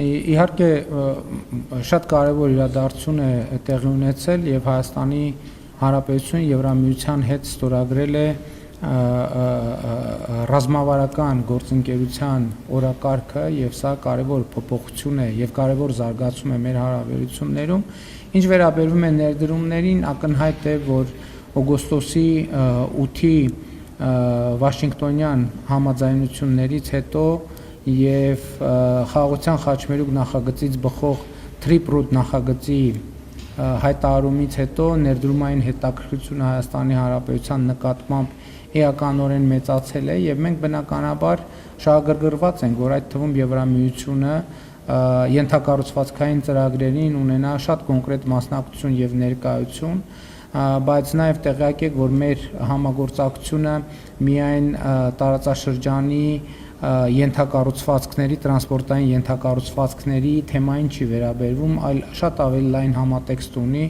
Իհարկե շատ կարևոր իրադարձություն է տեղի ունեցել եւ Հայաստանի Հանրապետությունը Եվրամիության հետ ստորագրել է ռազմավարական գործընկերության օրակարգը եւ սա կարևոր փոփոխություն է եւ կարևոր զարգացում է մեր հարաբերություններում։ Ինչ վերաբերում է ներդրումներին, ակնհայտ է, որ օգոստոսի 8-ի Վաշինգտոնյան համաձայնություններից հետո եւ Խաղաղության խաչմերուկ նախագծից բխող Triplet նախագծի հայտարարումից հետո ներդրումային հետաքրքրությունը Հայաստանի Հանրապետության նկատմամբ էականորեն մեծացել է եւ մենք բնականաբար շահագրգռված ենք, որ այդ թվում Եվրամիությունը ենթակառուցվածքային ծրագրերին ունենա շատ կոնկրետ մասնակցություն եւ ներկայություն, բայց նաեւ տեղյակ եք, որ մեր համագործակցությունը միայն տարածաշրջանի ենթակառուցվածքների, տրանսպորտային ենթակառուցվածքների թեմային չի վերաբերվում, այլ շատ ավելի լայն համատեքստ ունի։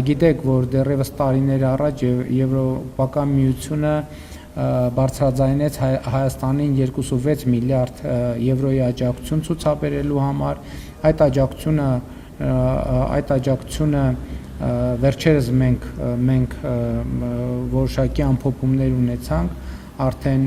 Գիտեք, որ դեռևս տարիներ առաջ Եվրոպական միությունը բարձրաձայնեց Հայաստանին 2.6 միլիարդ եվրոյի աջակցություն ցուցաբերելու համար։ Այդ աջակցությունը վերջերս մենք որոշակի ամփոփումներ ունեցանք, արդեն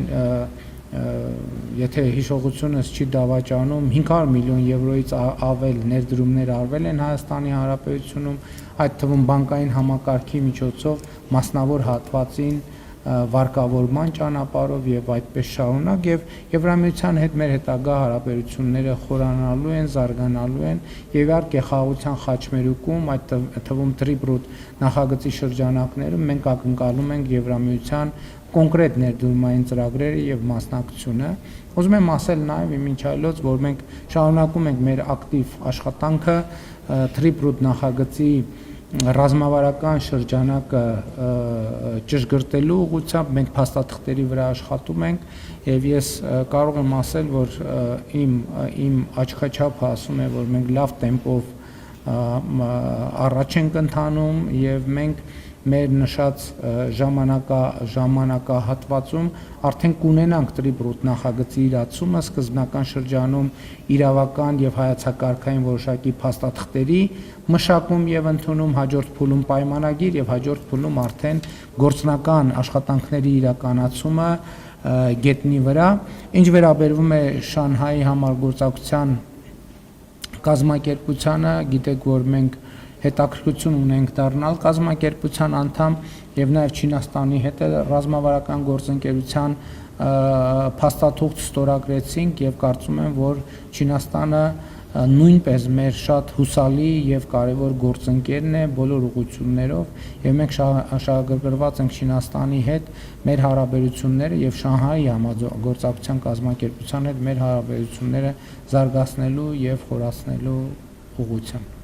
եթե հիշողությունս չի դավաճանում 500 միլիոն եվրոյից ավել ներդրումներ արվել են Հայաստանի Հանրապետությունում, այդ թվում բանկային համակարգի միջոցով մասնավոր հատվածին վարկավորման ճանապարհով եւ այդպես շարունակ եւ Եվրամիության հետ մեր հետագա հարաբերությունները խորանալու են, զարգանալու են եւ իհարկե Խաղաղության խաչմերուկում, այդ թվում Triplet նախագծի շրջանակներում մենք ակնկալում ենք Եվրամիության կոնկրետ ներդրումային ծրագրերը եւ մասնակցությունը։ Ուզում եմ ասել նաեւ մինչ այլոց, որ մենք շարունակում ենք մեր ակտիվ աշխատանքը Triplet նախագծի ռազմավարական շրջանակը ճշգրտելու ուղղությամբ մենք փաստաթղթերի վրա աշխատում ենք եւ ես կարող եմ ասել, որ իմ աչքաչափը ասում է, որ մենք լավ տեմպով առաջ ենք ընթանում եւ մենք մեր նշած ժամանակահատվածում արդեն կունենանք Triplet նախագծի իրացումը սկզբնական շրջանում իրավական եւ հայեցակարգային որոշակի փաստաթղթերի մշակում եւ ընդունում, հաջորդ փուլում պայմանագիր եւ հաջորդ փուլում արդեն գործնական աշխատանքների իրականացումը գետնի վրա։ Ինչ վերաբերվում է Շանհայի համագործակցության կազմակերպությանը, գիտեք, որ մենք հետաքրքրություն ունենք դառնալ կազմակերպության անդամ եւ նաեւ Չինաստանի հետ ռազմավարական գործընկերության փաստաթուղթ ստորագրեցինք եւ կարծում եմ, որ Չինաստանը նույնպես մեր շատ հուսալի եւ կարեւոր գործընկերն է բոլոր ուղղություններով եւ մենք շահագրգռված ենք Չինաստանի հետ մեր հարաբերությունները եւ Շանհայի համագործակցության կազմակերպության հետ մեր հարաբերությունները զարգացնելու եւ խորացնելու ուղղությամբ։